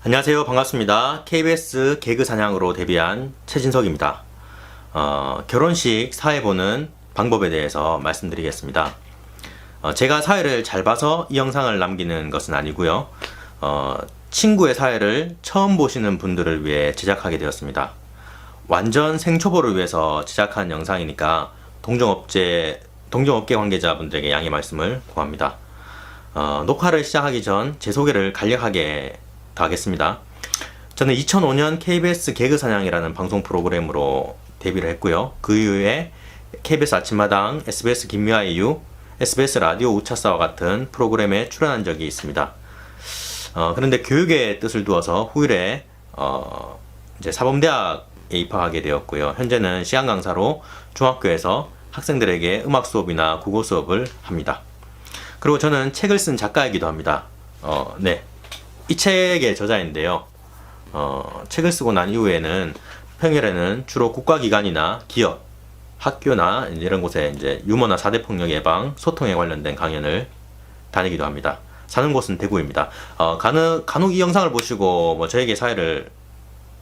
안녕하세요. 반갑습니다. KBS 개그 사냥으로 데뷔한 최진석입니다. 결혼식 사회 보는 방법에 대해서 말씀드리겠습니다. 제가 사회를 잘 봐서 이 영상을 남기는 것은 아니고요. 친구의 사회를 처음 보시는 분들을 위해 제작하게 되었습니다. 완전 생초보를 위해서 제작한 영상이니까 동종업계 관계자분들에게 양해 말씀을 구합니다. 녹화를 시작하기 전 제 소개를 간략하게 하겠습니다. 저는 2005년 KBS 개그사냥이라는 방송 프로그램으로 데뷔를 했고요. 그 이후에 KBS 아침마당, SBS 김미아의 이유, SBS 라디오 우차사와 같은 프로그램에 출연한 적이 있습니다. 그런데 교육의 뜻을 두어서 후일에 이제 사범대학에 입학하게 되었고요. 현재는 시간 강사로 중학교에서 학생들에게 음악 수업이나 국어 수업을 합니다. 그리고 저는 책을 쓴 작가이기도 합니다. 이 책의 저자인데요. 책을 쓰고 난 이후에는 평일에는 주로 국가기관이나 기업, 학교나 이런 곳에 이제 유머나 4대 폭력 예방, 소통에 관련된 강연을 다니기도 합니다. 사는 곳은 대구입니다. 간혹 이 영상을 보시고 저에게 사회를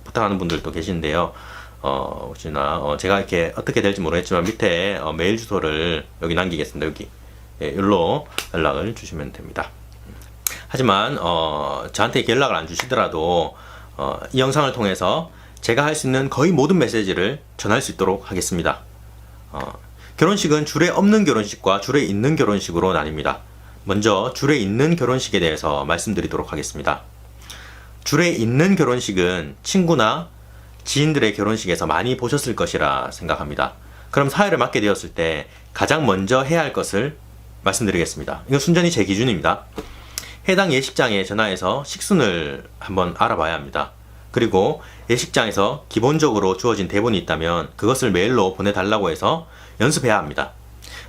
부탁하는 분들도 계신데요. 혹시나 제가 이렇게 어떻게 될지 모르겠지만 밑에 메일 주소를 여기 남기겠습니다. 여기 여기로 연락을 주시면 됩니다. 하지만 저한테 이렇게 연락을 안 주시더라도 이 영상을 통해서 제가 할 수 있는 거의 모든 메시지를 전할 수 있도록 하겠습니다. 결혼식은 줄에 없는 결혼식과 줄에 있는 결혼식으로 나뉩니다. 먼저 줄에 있는 결혼식에 대해서 말씀드리도록 하겠습니다. 줄에 있는 결혼식은 친구나 지인들의 결혼식에서 많이 보셨을 것이라 생각합니다. 그럼 사회를 맡게 되었을 때 가장 먼저 해야 할 것을 말씀드리겠습니다. 이건 순전히 제 기준입니다. 해당 예식장에 전화해서 식순을 한번 알아봐야 합니다. 그리고 예식장에서 기본적으로 주어진 대본이 있다면 그것을 메일로 보내달라고 해서 연습해야 합니다.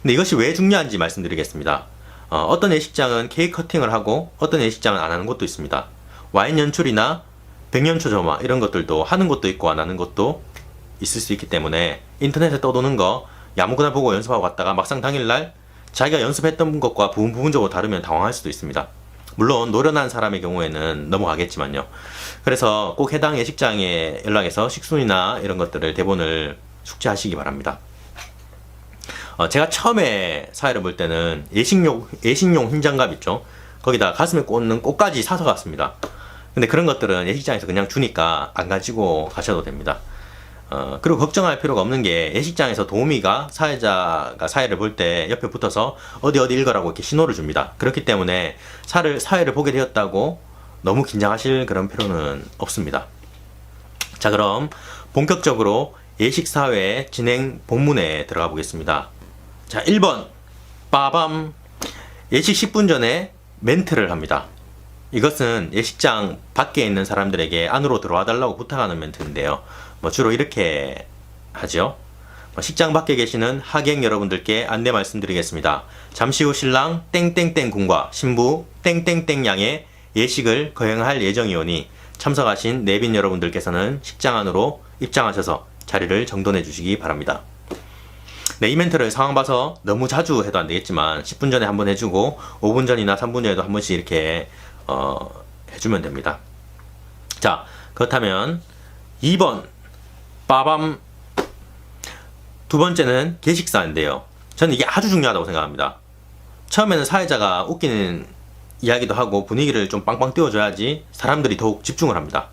근데 이것이 왜 중요한지 말씀드리겠습니다. 어떤 예식장은 케이크 커팅을 하고 어떤 예식장은 안 하는 곳도 있습니다. 와인 연출이나 백년초 점화 이런 것들도 하는 곳도 있고 안 하는 곳도 있을 수 있기 때문에 인터넷에 떠도는 거 아무거나 보고 연습하고 갔다가 막상 당일날 자기가 연습했던 것과 부분적으로 다르면 당황할 수도 있습니다. 물론 노련한 사람의 경우에는 넘어가겠지만요. 그래서 꼭 해당 예식장에 연락해서 식순이나 이런 것들을 대본을 숙지하시기 바랍니다. 제가 처음에 사회를 볼 때는 예식용 흰장갑 있죠. 거기다 가슴에 꽂는 꽃까지 사서 갔습니다. 근데 그런 것들은 예식장에서 그냥 주니까 안 가지고 가셔도 됩니다. 그리고 걱정할 필요가 없는 게 예식장에서 도우미가 사회자가 사회를 볼 때 옆에 붙어서 어디 읽으라고 이렇게 신호를 줍니다. 그렇기 때문에 사회를 보게 되었다고 너무 긴장하실 그런 필요는 없습니다. 자, 그럼 본격적으로 예식사회 진행 본문에 들어가 보겠습니다. 자, 1번 빠밤. 예식 10분 전에 멘트를 합니다. 이것은 예식장 밖에 있는 사람들에게 안으로 들어와 달라고 부탁하는 멘트인데요. 주로 이렇게 하죠. 식장 밖에 계시는 하객 여러분들께 안내 말씀드리겠습니다. 잠시 후 신랑 땡땡땡 군과 신부 땡땡땡 양의 예식을 거행할 예정이오니 참석하신 내빈 여러분들께서는 식장 안으로 입장하셔서 자리를 정돈해 주시기 바랍니다. 네, 이 멘트를 상황 봐서 너무 자주 해도 안 되겠지만 10분 전에 한번 해주고 5분 전이나 3분 전에도 한 번씩 이렇게 해주면 됩니다. 자, 그렇다면 2번 빠밤. 두 번째는 계식사인데요. 저는 이게 아주 중요하다고 생각합니다. 처음에는 사회자가 웃기는 이야기도 하고 분위기를 좀 빵빵 띄워줘야지 사람들이 더욱 집중을 합니다.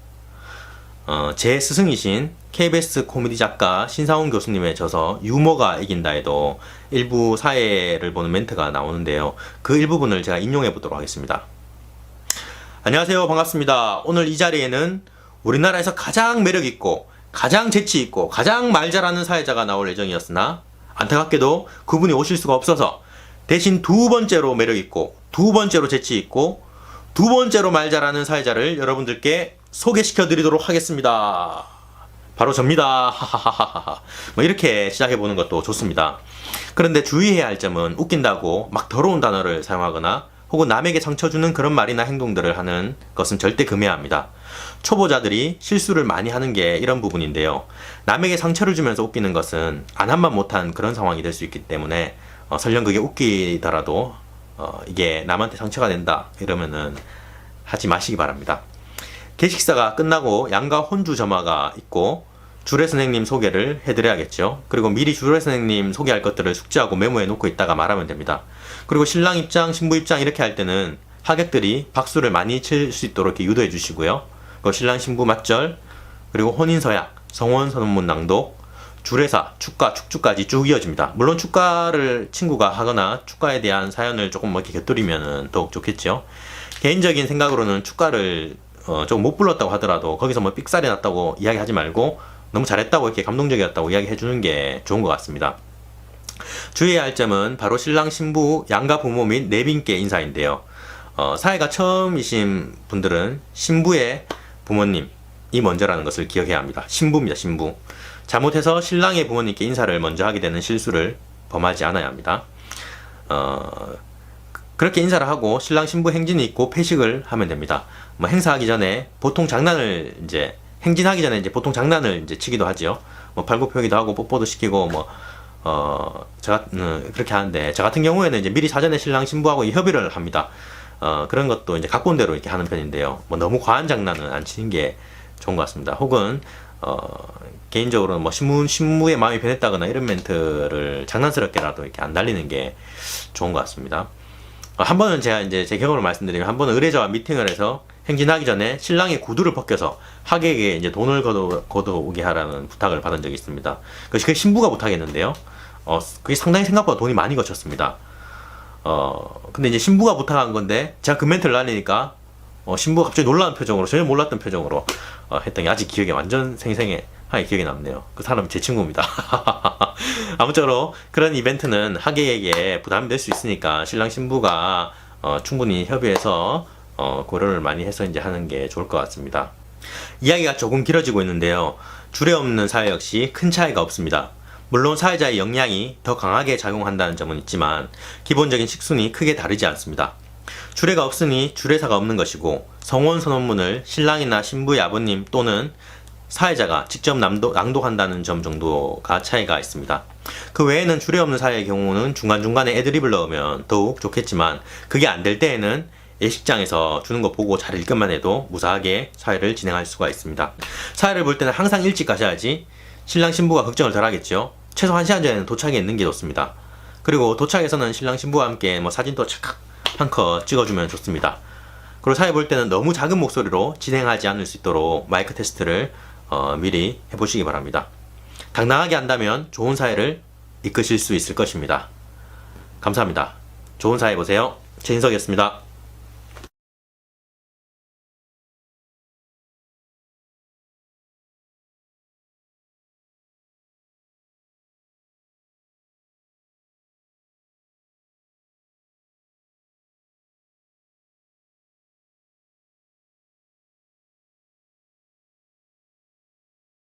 제 스승이신 KBS 코미디 작가 신사훈 교수님의 저서 유머가 이긴다에도 일부 사회를 보는 멘트가 나오는데요. 그 일부분을 제가 인용해 보도록 하겠습니다. 안녕하세요. 반갑습니다. 오늘 이 자리에는 우리나라에서 가장 매력있고 가장 재치있고 가장 말 잘하는 사회자가 나올 예정이었으나 안타깝게도 그분이 오실 수가 없어서 대신 두 번째로 매력있고 두 번째로 재치있고 두 번째로 말 잘하는 사회자를 여러분들께 소개시켜 드리도록 하겠습니다. 바로 접니다. 이렇게 시작해보는 것도 좋습니다. 그런데 주의해야 할 점은 웃긴다고 막 더러운 단어를 사용하거나 혹은 남에게 상처 주는 그런 말이나 행동들을 하는 것은 절대 금해야 합니다. 초보자들이 실수를 많이 하는 게 이런 부분인데요. 남에게 상처를 주면서 웃기는 것은 안 한 말 못한 그런 상황이 될 수 있기 때문에 설령 그게 웃기더라도 이게 남한테 상처가 된다 이러면은 하지 마시기 바랍니다. 계식사가 끝나고 양가 혼주 점화가 있고 주례 선생님 소개를 해드려야겠죠. 그리고 미리 주례 선생님 소개할 것들을 숙지하고 메모해 놓고 있다가 말하면 됩니다. 그리고 신랑 입장, 신부 입장 이렇게 할 때는 하객들이 박수를 많이 칠 수 있도록 이렇게 유도해 주시고요. 그리고 신랑 신부 맞절, 그리고 혼인서약, 성혼선언문 낭독, 주례사, 축가, 축주까지 쭉 이어집니다. 물론 축가를 친구가 하거나 축가에 대한 사연을 조금 이렇게 곁들이면 더욱 좋겠죠. 개인적인 생각으로는 축가를 조금 못 불렀다고 하더라도 거기서 뭐 삑살이 났다고 이야기하지 말고 너무 잘했다고 이렇게 감동적이었다고 이야기해 주는 게 좋은 것 같습니다. 주의해야 할 점은 바로 신랑 신부 양가 부모 및 내빈께 인사인데요. 사회가 처음이신 분들은 신부의 부모님이 먼저라는 것을 기억해야 합니다. 신부입니다. 신부. 잘못해서 신랑의 부모님께 인사를 먼저 하게 되는 실수를 범하지 않아야 합니다. 그렇게 인사를 하고 신랑 신부 행진이 있고 패식을 하면 됩니다. 뭐 행사하기 전에 보통 장난을 이제 행진하기 전에 이제 보통 장난을 이제 치기도 하지요. 뭐 발굽혀기도 하고 뽀뽀도 시키고 제가 그렇게 하는데 저 같은 경우에는 이제 미리 사전에 신랑 신부하고 협의를 합니다. 그런 것도 이제 갖고 온 대로 이렇게 하는 편인데요. 뭐 너무 과한 장난은 안 치는 게 좋은 것 같습니다. 혹은 개인적으로는 뭐 신부의 마음이 변했다거나 이런 멘트를 장난스럽게라도 이렇게 안 날리는 게 좋은 것 같습니다. 한 번은 제가 이제 제 경험을 말씀드리면 한 번은 의뢰자와 미팅을 해서 행진하기 전에 신랑의 구두를 벗겨서 하객에게 이제 돈을 걷어오게 하라는 부탁을 받은 적이 있습니다. 그게 신부가 부탁했는데요. 그게 상당히 생각보다 돈이 많이 거쳤습니다. 근데 이제 신부가 부탁한 건데 제가 그 멘트를 날리니까 신부가 갑자기 놀라는 표정으로 전혀 몰랐던 표정으로 했던 게 아직 기억에 완전 생생하게 기억에 남네요. 그 사람이 제 친구입니다. 아무쪼록 그런 이벤트는 하객에게 부담이 될 수 있으니까 신랑 신부가 충분히 협의해서 고려를 많이 해서 이제 하는 게 좋을 것 같습니다. 이야기가 조금 길어지고 있는데요. 주례 없는 사회 역시 큰 차이가 없습니다. 물론 사회자의 역량이 더 강하게 작용한다는 점은 있지만 기본적인 식순이 크게 다르지 않습니다. 주례가 없으니 주례사가 없는 것이고 성혼 선언문을 신랑이나 신부의 아버님 또는 사회자가 직접 낭독한다는 점 정도가 차이가 있습니다. 그 외에는 주례 없는 사회의 경우는 중간중간에 애드립을 넣으면 더욱 좋겠지만 그게 안 될 때에는 예식장에서 주는 거 보고 잘 읽기만 해도 무사하게 사회를 진행할 수가 있습니다. 사회를 볼 때는 항상 일찍 가셔야지 신랑 신부가 걱정을 덜 하겠죠. 최소 1시간 전에는 도착해 있는 게 좋습니다. 그리고 도착해서는 신랑 신부와 함께 뭐 사진도 착각 한 컷 찍어주면 좋습니다. 그리고 사회 볼 때는 너무 작은 목소리로 진행하지 않을 수 있도록 마이크 테스트를 미리 해보시기 바랍니다. 당당하게 한다면 좋은 사회를 이끄실 수 있을 것입니다. 감사합니다. 좋은 사회 보세요. 최인석이었습니다.